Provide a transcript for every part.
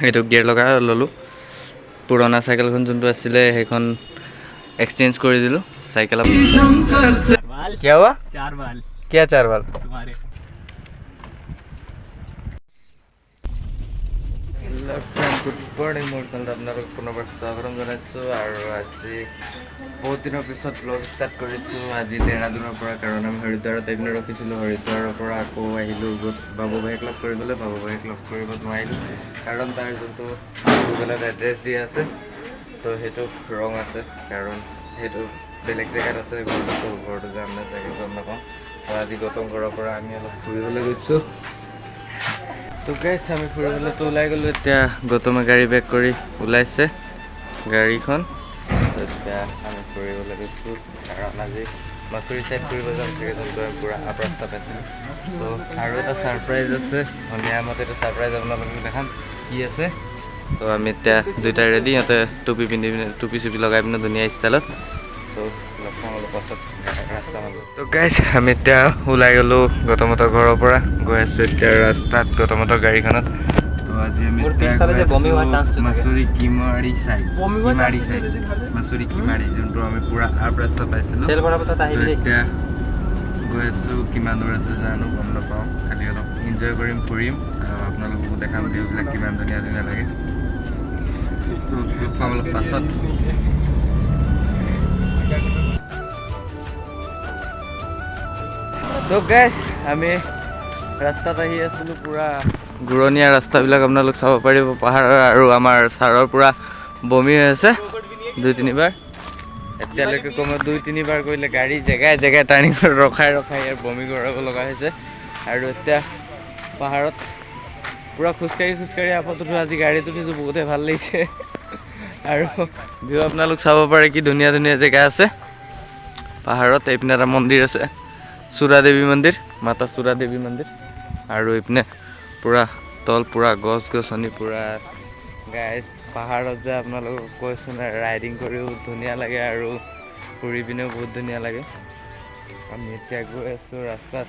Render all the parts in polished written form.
সেইটো গিয়াৰ লগাই ল'লোঁ। পুৰণা চাইকেলখন যোনটো আছিলে সেইখন एक्सचेंज कर दिलो साइकिल क्या हुआ 4 बाल क्या 4 बाल तुम्हारे गुड मॉर्निंग मोर चैनल আপনারা পুনৰবাৰ স্বাগতম জনাইছো আৰু আজি বহুত দিনৰ পিছত ব্লগ ষ্টাৰ্ট কৰিছো আজি দেৰাদুনৰ পৰা কাৰণ আমি হৰিদ্বাৰত এদিন ৰখিছিলো হৰিদ্বাৰৰ পৰা আকৌ আহিলো বাবু ভাইক লগ কৰিবলৈ বাবু ভাইক লগ কৰিব নোৱাৰিলো কাৰণ তাৰ যোনটো গুগলত এড্ৰেছ দিয়া আছে তো সেইটো ৰং আছে কাৰণ সেইটো বেলেগ জেগাত আছে ঘৰটো যাম না জেগা গম নাপাওঁ তো আজি গৌতম ঘৰৰ পৰা আমি অলপ ফুৰিবলৈ গৈছোঁ তো গাইছ আমি ফুৰিবলৈ তো ওলাই গ'লোঁ এতিয়া গৌতমে গাড়ী বেক কৰি ওলাইছে গাড়ীখন এতিয়া আমি ফুৰিবলৈ গৈছোঁ কাৰণ আজি মাছুৰী চাইড ফুৰিব যাম যোনটো পূৰা আপ ৰাস্তা পাইছিলোঁ তো আৰু এটা ছাৰপ্ৰাইজ আছে সন্ধিয়া মতে এটা ছাৰপ্ৰাইজ আপোনালোকক দেখাম কি আছে তো আমি এতিয়া দুইটা ৰেডি সিহঁতে টুপি পিন্ধি পিনে টুপি চুপি লগাই পিনে ধুনীয়া ষ্টাইলত তো অলপ পাছত ৰাস্তা মাজত তো গাইছ আমি এতিয়া ওলাই গ'লোঁ গৌতমহঁতৰ ঘৰৰ পৰা গৈ আছোঁ এতিয়া ৰাস্তাত গৌতমহঁতৰ গাড়ীখনত তো আজি আমি মাছুৰী কিমাৰী চাইড মাছুৰী কিমাৰী যোনটো আমি পূৰা আপ ৰাস্তা পাইছিলোঁ এতিয়া গৈ আছোঁ কিমান দূৰ আছে জানো গম নাপাওঁ খালি অলপ এনজয় কৰিম ফুৰিম আৰু আপোনালোককো দেখাম ভিউবিলাক কিমান ধুনীয়া ধুনীয়া লাগে তো অলপ পাছত তো গাইছ আমি ৰাস্তাত আহি আছিলোঁ পূৰা ঘূৰণীয়া ৰাস্তাবিলাক আপোনালোক চাব পাৰিব পাহাৰ আৰু আমাৰ ছাৰৰ পূৰা বমি হৈ আছে 2-3 বাৰ এতিয়ালৈকে কমেও 2-3 বাৰ কৰিলে গাড়ী জেগাই জেগাই টাৰ্ণিং ৰখাই ইয়াৰ বমি কৰাব লগা হৈছে আৰু এতিয়া পাহাৰত পূৰা খোজকাঢ়ি আপত উঠোঁ আজি গাড়ীত উঠিছোঁ বহুতেই ভাল লাগিছে আৰু ভিউ আপোনালোক চাব পাৰে কি ধুনীয়া ধুনীয়া জেগা আছে পাহাৰত এইপিনে এটা মন্দিৰ আছে চূড়া দেৱী মন্দিৰ মাতা চূড়া দেৱী মন্দিৰ আৰু এইপিনে পূৰা তল পূৰা গছ গছনি পূৰা গাইছ পাহাৰত যে আপোনালোকক কৈছোঁ না ৰাইডিং কৰিও ধুনীয়া লাগে আৰু ফুৰি পিনেও বহুত ধুনীয়া লাগে আমি এতিয়া গৈ আছোঁ ৰাস্তাত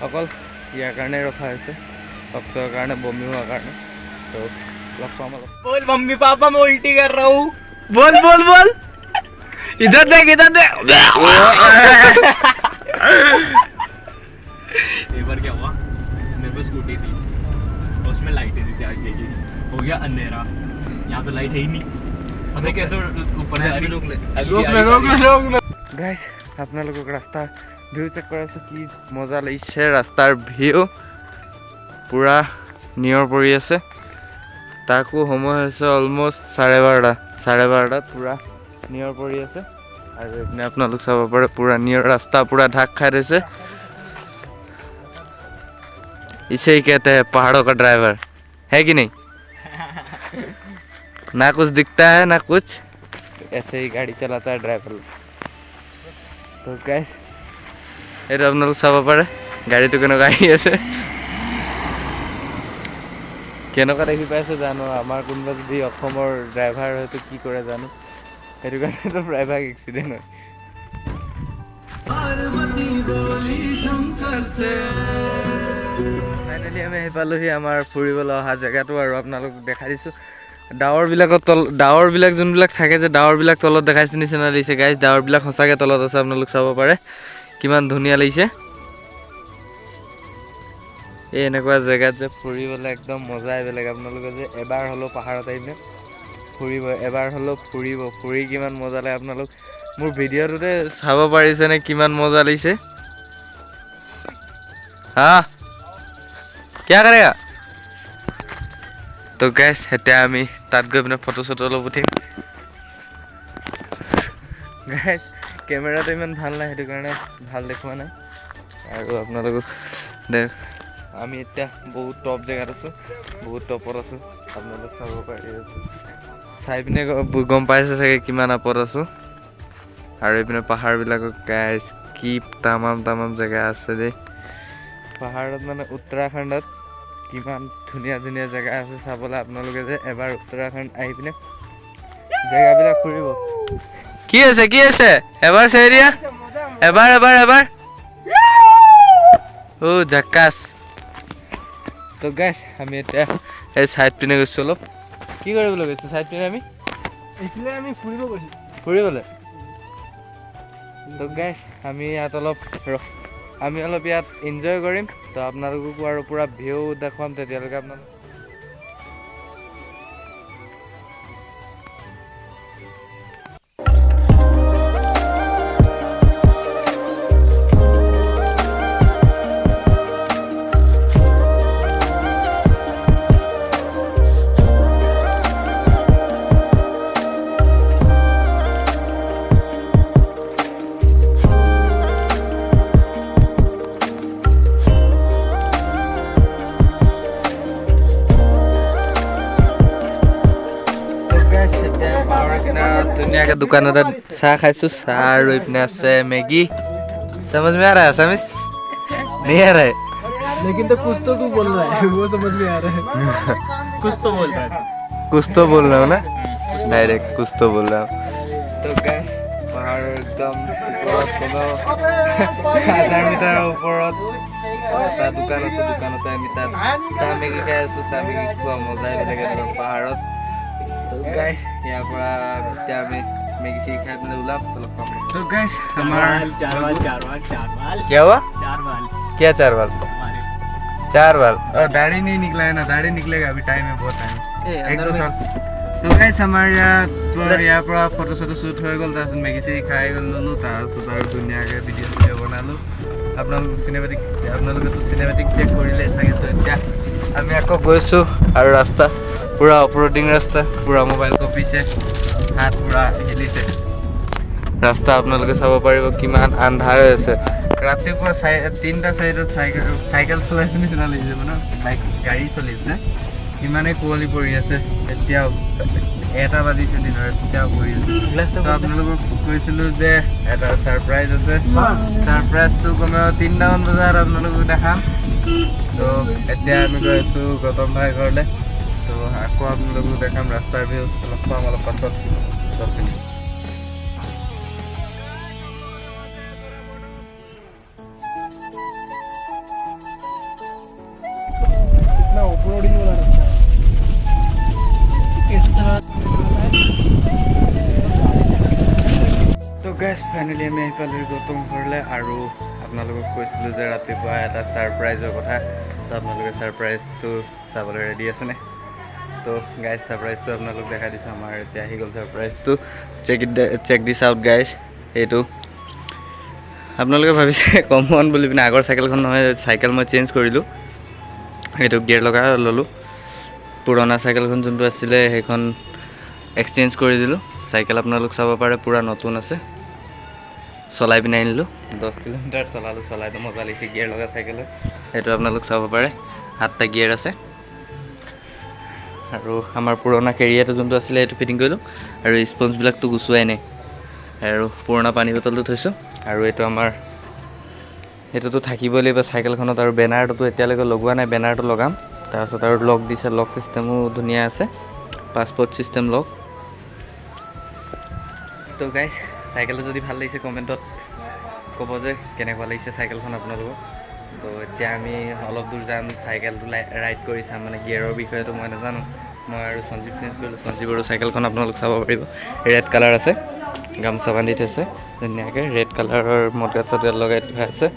অকল ইয়াৰ কাৰণে ৰখা হৈছে ভক্তৰ কাৰণে বমি হোৱাৰ কাৰণে তো লগ পাম অলপ बोल मम्मी पापा मैं उल्टी कर रहा हूँ बोल बोल बोल इधर देख एक बार क्या हुआ मेरे पास स्कूटी थी उसमें लाइटें थी आगे की हो गया अंधेरा यहाँ तो लाइट है ही नहीं पता कैसे ऊपर गाइस আপোনালোকক ৰাস্তাৰ ভিউ চেক কৰাইছোঁ কি মজা লাগিছে ৰাস্তাৰ ভিউ পূৰা নিয়ৰ পৰি আছে তাকো সময় হৈছে অলমষ্ট 12:30 পূৰা নিয়ৰ পৰি আছে আৰু এইপিনে আপোনালোক চাব পাৰে পূৰা নিয়ৰ ৰাস্তা পূৰা ঢাক খাই ৰৈছে इसे ही कहते हैं पहाड़ों का ड्राइवर है कि नहीं ना कुछ दिखता है ना कुछ ऐसे ही गाड़ी चलाता है ड्राइवर तो गाइस এটা আপোনালোক চাব পাৰে গাড়ীটো কেনেকুৱা আহি আছে কেনেকুৱা দেখি পাইছে জানো আমাৰ কোনোবা যদি অসমৰ ড্ৰাইভাৰ হয়তো কি কৰে জানো সেইটো কাৰণেতো ড্ৰাইভাৰ এক্সিডেণ্ট হয় ফাইনেলি আমি আহি পালোহি আমাৰ ফুৰিবলৈ অহা জেগাটো আৰু আপোনালোকক দেখাই দিছোঁ ডাৱৰবিলাক যোনবিলাক থাকে যে ডাৱৰবিলাক তলত দেখাইছে নিচিনা লাগিছে গাইজ ডাৱৰবিলাক সঁচাকৈ তলত আছে আপোনালোক চাব পাৰে কিমান ধুনীয়া লাগিছে এই এনেকুৱা জেগাত যে ফুৰিবলৈ একদম মজাই বেলেগ আপোনালোকে যে এবাৰ হ'লেও পাহাৰত আহিলে ফুৰিব এবাৰ হ'লেও ফুৰি কিমান মজা লাগে আপোনালোক মোৰ ভিডিঅ'টোতে চাব পাৰিছেনে কিমান মজা লাগিছে হা क्या करेगा तो गैस এতিয়া আমি তাত গৈ পিনে ফটো চটো অলপ উঠিম গাইছ কেমেৰাটো ইমান ভাল নাই সেইটো কাৰণে ভাল দেখুৱা নাই আৰু আপোনালোকক দেখ আমি এতিয়া বহুত টপ জেগাত আছোঁ বহুত টপত আছোঁ আপোনালোক চাব পাৰি চাই পিনে গম পাইছে চাগে কিমান আপত আছোঁ আৰু এইপিনে পাহাৰবিলাকক গাইছ কি তামাম জেগা আছে দেই পাহাৰত মানে উত্তৰাখণ্ডত কিমান ধুনীয়া ধুনীয়া জেগা আছে চাবলৈ আপোনালোকে যে এবাৰ উত্তৰাখণ্ড আহি পিনে জেগাবিলাক ফুৰিব কি আছে এবাৰ চেৰিয়া এবাৰ ও ঝাক্কাছ তো গাইছ আমি এতিয়া এই সাইড পিনে গৈছোঁ অলপ কি কৰিবলৈ গৈছোঁ চাইড পিনে আমি এইফালে আমি ফুৰিব গৈছোঁ ফুৰিবলৈ তো গাইছ আমি ইয়াত অলপ ইয়াত এনজয় কৰিম তো আপোনালোককো আৰু পূৰা ভিউ দেখুৱাম তেতিয়ালৈকে আপোনালোক ধুনীয়াকৈ দোকান এটাত চাহ খাইছোঁ চাহ আৰু এইপিনে আছে মেগী समझ में आ रहा है समझ नहीं आ रहा है लेकिन तो कुछ तो तू बोल रहा है वो समझ में आ रहा है कुछ तो बोल रहा है कुछ तो बोल रहा हूँ ना डायरेक्ट कुछ तो बोल रहा हूँ तो गाइस पहाड़ एकदम ऊपर 1000 मीटर ऊपर এটা দোকান আছে দোকানতে আমি তাত চাহ মেগী খাই আছোঁ চাহ মেগী খোৱা মজাই বেলেগ পাহাৰত गाइस यहाँ पर क्या मैं मैगी सी खाए मैंने उलाप तो गाइस हमारा चार बाल क्या हुआ क्या चार बाल और दाढ़ी नहीं निकला है ना दाढ़ी निकलेगा अभी टाइम है बहुत टाइम एक दो साल तो गाइस हमारे यहाँ पर फोटो शोटो शूट हो गल तार मैगी सी खाई गलो तार धुनिया के भिडिओ बनालो सिनेमेटिक सिनेमेटिक चेक करिले सागे तो এতিয়া আমি আকৌ গৈছো আৰু ৰাস্তা पूरा ऑफरोडिंग रास्ता पूरा मोबाइल को पीछे हाथ पूरा हिलिसे रास्ता आपनालोके चाब पारिब किमान आन्धार হৈছে ৰাতিপুৱা 3টা সাইডত সাইকেল চলাইছে নিচিনা লাগিছে মানে বাইক গাড়ী চলিছে কিমানে কুৱলি পৰি আছে এতিয়াও 1টা বাজিছে দিনৰ এতিয়াও পৰি আছে তো আপোনালোকক কৈছিলো যে এটা সাৰপ্ৰাইজ আছে সাৰপ্ৰাইজটো কমেও 3টা মান বজাত আপোনালোকক দেখাম তো এতিয়া আমি গৈছো গৌতম ভাই ঘৰলে तो आपको आप लोगों को देखा रास्ता भी वाला पसंद 10 मिनट कितना ऑफरोडिंग वाला रास्ता है तो गैस फाइनली আমি আহিপালো গৌতম ঘৰলে আৰু আপোনালোকক কৈছিলো যে ৰাতিপুৱা এটা সাৰপ্ৰাইজৰ কথা তো আপোনালোকে সাৰপ্ৰাইজটো চাবলৈ ৰেডি আছে নে तो गाइस सरप्राइज तो आपनालोक देखा दिस हमारे এতিয়া আহি গল सरप्राइज तो चेक दिस आउट गाइस एटू आपनालोके भाबिसे कमन বুলি পিনে আগৰ সাইকেলখন নহয় সাইকেল মই চেঞ্জ কৰিলো এটো গিয়াৰ লগা ললো পুৰণা সাইকেলখন যোনটো আছিল হেখন এক্সচেঞ্জ কৰি দিলো সাইকেল आपनालोक চাব পাৰে পুৰা নতুন আছে চলাই পিনে আনিলো 10 কিলোমিটাৰ চলালো চলাই তো মজা লাগিছে গিয়াৰ লগা সাইকেল এটো आपनालोक চাব পাৰে 7টা গিয়াৰ আছে আৰু আমাৰ পুৰণা কেৰিয়াৰটো যোনটো আছিল এটো ফিটিং কৰিলো আৰু স্পঞ্জ বিলাকটো গুছুৱাই নাই আৰু পুৰণা পানী বটলটো থৈছো আৰু এটো আমাৰ এটোটো থাকিবই লাগিব সাইকেলখনত আৰু বেনাৰটো এতিয়ালৈকে লগোৱা নাই বেনাৰটো লগাম তাৰছত আৰু লক দিছে লক সিস্টেমও ধুনিয়া আছে পাসপোর্ট সিস্টেম লক তো গাইস সাইকেলটো যদি ভাল লাগিছে কমেন্টত ক'ব যে কেনেকুৱা লাগিছে সাইকেলখন আপোনালোকক তো এতিয়া আমি অলপ দূৰ যাম সাইকেলটো ৰাইড কৰি চাম মানে গিয়াৰৰ বিষয়ে তো মই নাজানো মই আৰু সঞ্জীৱ চেঞ্জ কৰিলো সঞ্জীৱৰ সাইকেলখন আপোনালোক চাব পাৰিব ৰেড কালাৰ আছে গামছা বান্ধি থৈছে ধুনীয়াকৈ ৰেড কালাৰৰ মটকাট চটকাট লগাই থোৱা আছে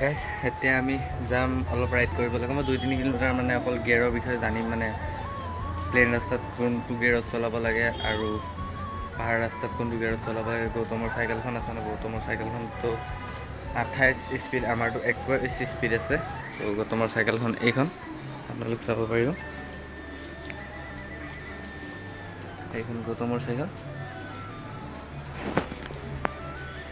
গাইস এতিয়া আমি যাম অলপ ৰাইড কৰিব লাগে মই 2-3 কিলোমিটাৰ মানে অকল গিয়াৰৰ বিষয়ে জানিম মানে প্লেন ৰাস্তাত কোনটো গিয়াৰত চলাব লাগে আৰু পাহাড় रास्ता কোনটো গিয়াৰত চলাব লাগে গৌতমৰ সাইকেলখন আছে না গৌতমৰ সাইকেলখন তো 28 স্পিড আমাৰটো 21 স্পিড আছে তো গৌতমৰ সাইকেলখন এইখন আপোনালোক চাব পাৰিব এইখন গৌতমৰ সাইকেল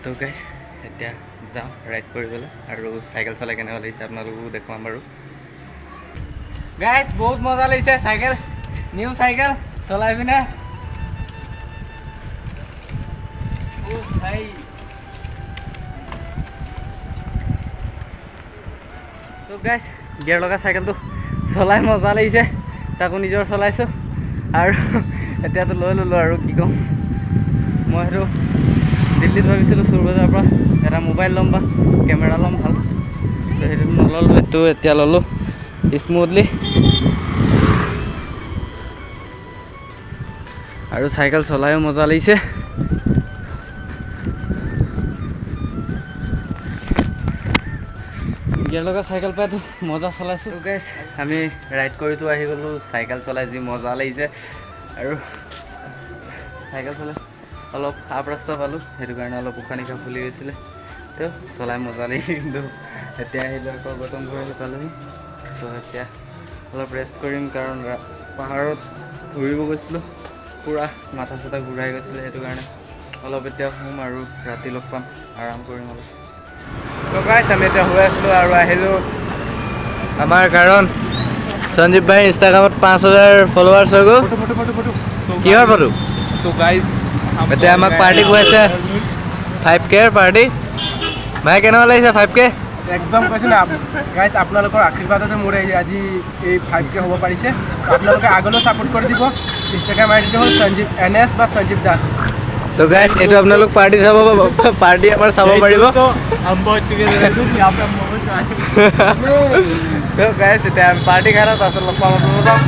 তো গাইস এতিয়া যাওঁ ৰাইড কৰিবলৈ আৰু সাইকেল চলাই কেনে লাগিছে আপোনালোকো দেখুৱাম বাৰু গাইস বহুত মজা লাগিছে সাইকেল নিউ সাইকেল চলাই পিনে भाई तो गाइस गियर लगा साइकेल तो चलाई मजा লাগিছে তাকো নিজৰ চলাইছো আৰু এতিয়া তো লৈ ললো আৰু কি কম মই হেতু দিল্লীত ভাবিছিলো সুৰবাজাৰ পৰা এটা মোবাইল লম বা কেমেৰা লম ভাল তো হেতু নললো তো এতিয়া ললো স্মুথলি আৰু চাইকেল চলায়ো মজা লাগিছে ইয়াৰ লগত চাইকেল পাইতো মজা চলাইছোঁ গাইছ আমি ৰাইড কৰিতো আহি গ'লোঁ চাইকেল চলাই যি মজা লাগিছে আৰু চাইকেল চলাই অলপ আপ ৰাস্তা পালোঁ সেইটো কাৰণে অলপ উশাহ নিশাহ ফুলি গৈছিলে তো চলাই মজা লাগি কিন্তু এতিয়া আহিলোঁ আকৌ গৌতম ঘৰ আহি পালোহি চ' এতিয়া অলপ ৰেষ্ট কৰিম কাৰণ পাহাৰত ঘূৰিব গৈছিলোঁ পূৰা মাথা চাথা ঘূৰাই গৈছিলে সেইটো কাৰণে অলপ এতিয়া শুম আৰু ৰাতি লগ পাম আৰাম কৰিম অলপ গাইছ আমি এতিয়া শুই আছিলোঁ আৰু আহিলোঁ আমাৰ কাৰণ সঞ্জীৱ ভাই ইনষ্টাগ্ৰামত 5,000 ফলোৱাৰ্ছ হৈ গ'ল কিহৰ ফটো तो गाइस এতিয়া আমাক পাৰ্টি খুৱাইছে 5K পাৰ্টি ভাই কেনেকুৱা লাগিছে 5K একদম কৈছোঁ না গাইছ আপোনালোকৰ আশীৰ্বাদতে মোৰ আজি এই 5K হ'ব পাৰিছে আপোনালোকে আগলৈও ছাপোৰ্ট কৰি দিব ইনষ্টাগ্ৰাম আইডিটো হ'ল সঞ্জীৱ NS বা সঞ্জীৱ দাস তো গাইছ এইটো আপোনালোক পাৰ্টি চাব পাৰ্টি আমাৰ চাব পাৰিব তো গাইছ এতিয়া আমি পাৰ্টি খাই লওঁ তাৰপিছত লগ পাম আপোনালোকক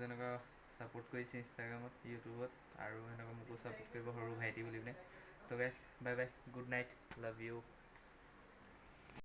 যেনেকুৱা ছাপোৰ্ট কৰিছে ইনষ্টাগ্ৰামত ইউটিউবত আৰু সেনেকুৱা মোকো ছাপোৰ্ট কৰিব সৰু ভাইটি বুলি পিনে তো গাইছ bye bye good night love you